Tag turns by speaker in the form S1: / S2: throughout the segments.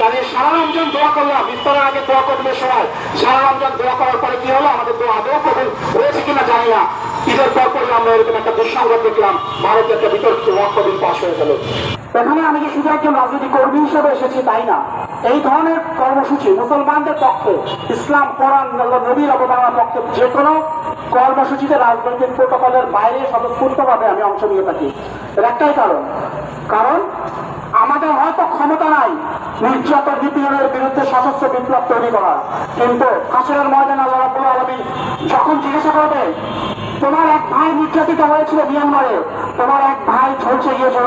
S1: তাদের সারা রমজান দোয়া করলাম, ইফতারের আগে দোয়া করলে সবাই সারা রমজান দোয়া করার পরে কি হলো, আমাদের দোয়া আদৌ কবুল হয়েছে কিনা জানি না। ঈদের পরপরই আমরা এরকম একটা দুঃসংবাদ দেখলাম, ভারতের একটা বিতর্কিত ওয়াকফ বিল পাশ হয়ে গেল। এখানে আমি কি শুধু একজন রাজনৈতিক কর্মী হিসেবে এসেছি তাই না, এই ধরনের কর্মসূচি মুসলমানদের পক্ষে, ইসলাম কোরআন নবীর অবমাননার পক্ষে যে কোনো কর্মসূচিতে রাজনৈতিক প্রোটোকলের বাইরে স্বতঃস্ফূর্তভাবে আমি অংশ নিয়ে থাকি। এর একটাই কারণ আমাদের হয়তো ক্ষমতা নাই নির্যাতন নিপীড়নের বিরুদ্ধে সশস্ত্র বিপ্লব তৈরি করার, কিন্তু হাসরের ময়দানে আল্লাহ রাব্বুল আলামিন যখন জিজ্ঞাসা করবে তোমার এক ভাই নির্যাতিত হয়েছিল মিয়ানমারে, তোমার এক ভাই ঝলসে গিয়েছিল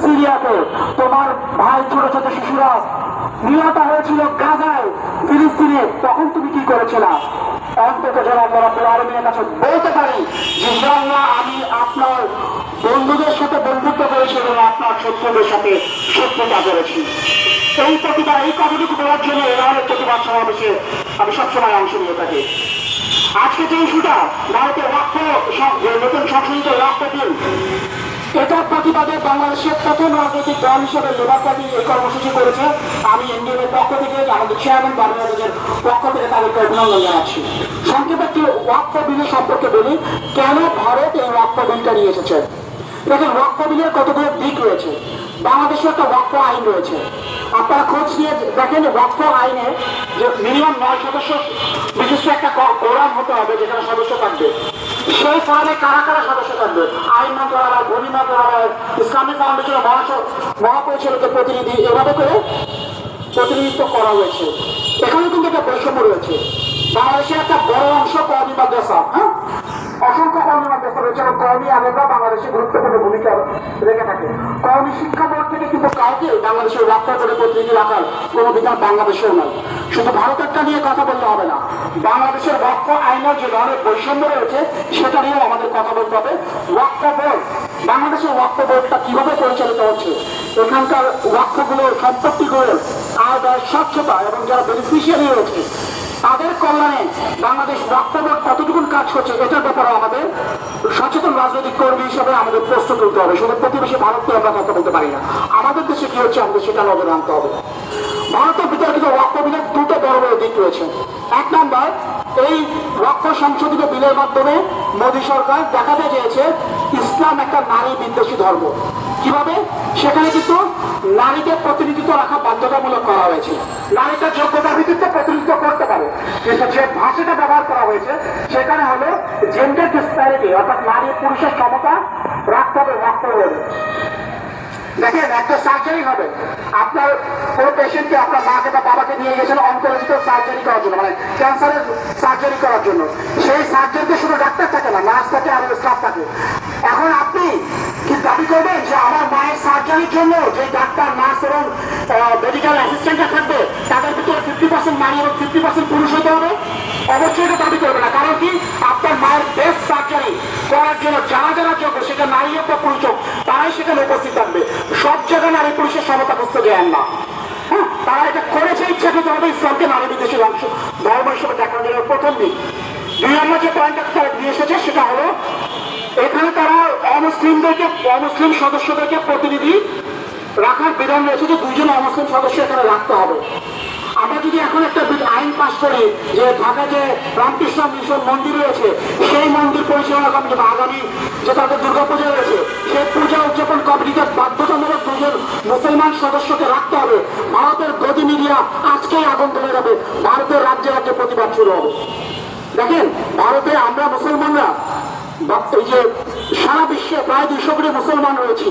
S1: সিরিয়াতে, তোমার ভাই ছোট ছোট শিশুরা নিহত হয়েছিল গাজায় ফিলিস্তিনে, তখন তুমি কি করেছিলা? অন্তত যেন আল্লাহ রাব্বুল আলামিনের কাছে বলতে পারি যে আল্লাহ আমি আপনার বন্ধুদের সাথে বন্ধুত্ব করেছি এবং আপনার শত্রুদের সাথে শত্রুতা করেছি। এই প্রতিবাদ, এই কথাটুকু বলার জন্য এ ধরনের প্রতিবাদ সমাবেশে আমি সবসময় অংশ নিয়ে থাকি। আজকে যে ইস্যুটা ভারতের নতুন সংশোধিত ওয়াকফ বিল, এটার প্রতিবাদে বাংলাদেশের প্রথম রাজনৈতিক দল হিসেবে লেবার পার্টি এই কর্মসূচি করেছে। আমি এনডিএম এর পক্ষ থেকে, আমাদের চেয়ারম্যান বাংলাদেশের পক্ষ থেকে তাদেরকে অভিনন্দন জানাচ্ছি। সংক্ষেপে একটি ওয়াকফ বিলের সম্পর্কে বলি, কেন ভারত এই ওয়াকফ বিলটা নিয়ে এসেছে। দেখেন, ওয়াকফ বিলের কতগুলো দিক রয়েছে। বাংলাদেশে একটা ওয়াকফ আইন রয়েছে, আপনারা খোঁজ নিয়ে দেখেন ওয়াকফ আইনে যে মিনিমাম 9 সদস্য বিশিষ্ট একটা কোরাম হতে হবে যেখানে সদস্য থাকবে। সেই ফোরামে কারা কারা সদস্য থাকবে? আইন মন্ত্রণালয়, ভূমি মন্ত্রণালয়, ইসলামিক ফাউন্ডেশনের মহাপরিচালকের প্রতিনিধি, এভাবে করে প্রতিনিধিত্ব করা হয়েছে। এখানে কিন্তু একটা বৈষম্য রয়েছে। বাংলাদেশের একটা বড় অংশ কওমি মাদ্রাসা, অসংখ্য কওমি মাদ্রাসা রয়েছে এবং কওমি আলেমরা বাংলাদেশে গুরুত্বপূর্ণ ভূমিকা রেখে থাকে। কওমি শিক্ষা বোর্ড থেকে কিন্তু কাউকে বাংলাদেশের ওয়াকফ বোর্ডে প্রতিনিধি রাখার কোনো বিধান বাংলাদেশেও নাই। শুধু ভারতেরটা নিয়ে কথা বলতে হবে না, বাংলাদেশের ওয়াকফ আইনের যে ধরনের বৈষম্য রয়েছে সেটা নিয়েও আমাদের কথা বলতে হবে। ওয়াকফ বোর্ড, বাংলাদেশের ওয়াকফ বোর্ডটা কিভাবে পরিচালিত হচ্ছে, এখানকার ওয়াকফগুলোর সম্পত্তিগুলোর আয় ব্যয় স্বচ্ছতা এবং যারা বেনিফিশিয়ারি রয়েছে তাদের কল্যাণে বাংলাদেশ ওয়াকফ বোর্ড কতটুকু কাজ করছে, এটার ব্যাপারে আমাদের সচেতন রাজনৈতিক কর্মী হিসেবে আমাদের প্রশ্ন তুলতে হবে। শুধু প্রতিবেশী ভারতকে আমরা কথা বলতে পারি না, আমাদের দেশে কি হচ্ছে আমাদের সেটা নজরে আনতে হবে। ভারতের বিতর্কিত ওয়াকফ বিলের দুটো বড় বড় দিক রয়েছে। এক নম্বর, এই ওয়াকফ সংশোধিত বিলের মাধ্যমে মোদী সরকার দেখাতে চেয়েছে ইসলাম একটা নারী বিদ্বেষী ধর্ম। কিভাবে? সেখানে কিন্তু নারীকে প্রতিনিধিত্ব রাখা বাধ্যতামূলক করা হয়েছে। নারীটা যোগ্যতার ভিত্তিতে প্রতিনিধিত্ব করতে পারে, কিন্তু যে ভাষাটা ব্যবহার করা হয়েছে সেখানে হলো জেন্ডার ডিসপ্যারিটি, অর্থাৎ নারী পুরুষের ক্ষমতা রাখতে হবে ওয়াকফ বোর্ডে। দেখেন, একটা সার্জারি হবে, আপনার কোনো পেশেন্টকে আপনার মাকে বা বাবাকে নিয়ে গেছেন অনকোলজিত সার্জারি করার জন্য, মানে ক্যান্সারের সার্জারি করার জন্য। সেই সার্জারিতে শুধু ডাক্তার থাকে না, নার্স থাকে আর স্টাফ থাকে। এখন আপনি কি দাবি করবেন যে আমার মায়ের সার্জারির জন্য যে ডাক্তার, নার্স এবং মেডিকেল অ্যাসিস্ট্যান্টরা থাকবে তাদের ভিতরে 50% নারী এবং 50% পুরুষ হতে হবে? অবশ্যই এটা দাবি করবে না। কারণ কি, আপনার মায়ের বেস্ট সার্জারি করার জন্য যারা যারা যোগ্য, সেটা নারী হোক বা পুরুষ হোক, তারাই সেখানে উপস্থিত থাকবে। সব জায়গায় নারী পুরুষের সমতা বুঝতে দেন না। হ্যাঁ, তারা এটা করেছে ইচ্ছাকৃত ভাবে ইসলামকে নারী বিদেশি অংশ ধর্ম হিসেবে দেখানো যাবে, প্রথম দিক। 2 নম্বর যে পয়েন্টটা তারা দিয়ে এসেছে সেটা হলো এখানে তারা অমুসলিম সদস্যদেরকে প্রতিনিধি রাখার বিধান রয়েছে যে 2 জন অমুসলিম সদস্য এখানে রাখতে হবে। আমরা যদি এখন একটা আইন পাশ করি যে ঢাকা যে রামকৃষ্ণ মিশন মন্দির রয়েছে, সেই মন্দির পরিচালনা কমিটি বা আগামী যে তাদের দুর্গাপূজা রয়েছে সেই পূজা উদযাপন কমিটিতে বাধ্যতামূলক 2 জন মুসলমান সদস্যকে রাখতে হবে, ভারতের গদি মিডিয়া আজকেই আগুন ধরে যাবে, ভারতের রাজ্যে রাজ্যে প্রতিবাদ শুরু হবে। দেখেন, ভারতে আমরা মুসলমানরা এই যে সারা বিশ্বে প্রায় 200 কোটি মুসলমান রয়েছি,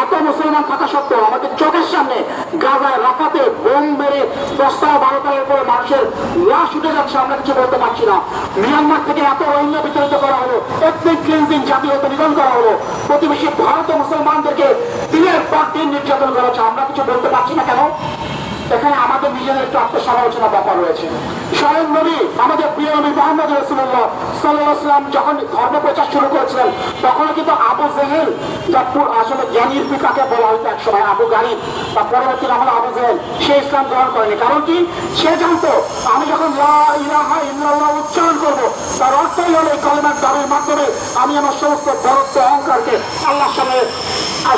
S1: এত মুসলমান থাকা সত্ত্বেও আমাদের চোখের সামনে গাজায় রাফাতে বোম মেরে 10-12 উপরে মানুষের লাশ উঠে যাচ্ছে, আমরা কিছু বলতে পারছি না। মিয়ানমার থেকে এত রোহিঙ্গা বিতাড়িত করা হলো, এথনিক ক্লিনজিং, জাতীয় নিধন করা হলো, প্রতিবেশী ভারতে মুসলমানদেরকে দিনের পর দিন নির্যাতন করা হচ্ছে, আমরা কিছু বলতে পারছি না কেন? এখানে আমাদের নিজেদের একটু আত্মসমালোচনা ব্যাপার রয়েছে। স্বয়ং নবী, আমাদের প্রিয় নবী মুহাম্মদ রাসূলুল্লাহ সাল্লাল্লাহু আলাইহি ওয়াসাল্লাম যখন ধর্ম প্রচার শুরু করেছিলেন, তখন কিন্তু আবু জেহেল, যার আসলে জ্ঞানীর পিতাকে বলা হতো একসময়, আবু গালিব, তার পরবর্তী নাম হলো আবু জেহেল, সে ইসলাম গ্রহণ করেনি। কারণ কি, সে জানতো আমি যখন লা ইলাহা ইল্লাল্লাহ উচ্চারণ করবো, তার অর্থই হলো এই কালিমার দাবির মাধ্যমে আমি আমার সমস্ত বরত্ব অহংকারকে আল্লাহর সামনে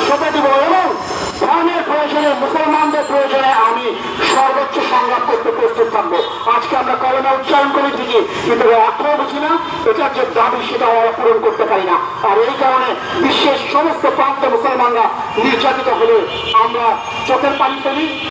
S1: সঁপে দিব এবং ধর্মের প্রয়োজনে, মুসলমানদের প্রয়োজনে আমি সর্বোচ্চ চুপ থাকবো। আজকে আমরা কলমে উচ্চারণ করে দিই, কিন্তু এখনো বুঝি না এটার যে দাবি সেটা আমরা পূরণ করতে পারি না। আর এই কারণে বিশ্বের সমস্ত প্রান্তে মুসলমানরা নির্যাতিত হলে আমরা চোখের পানি ফেলি।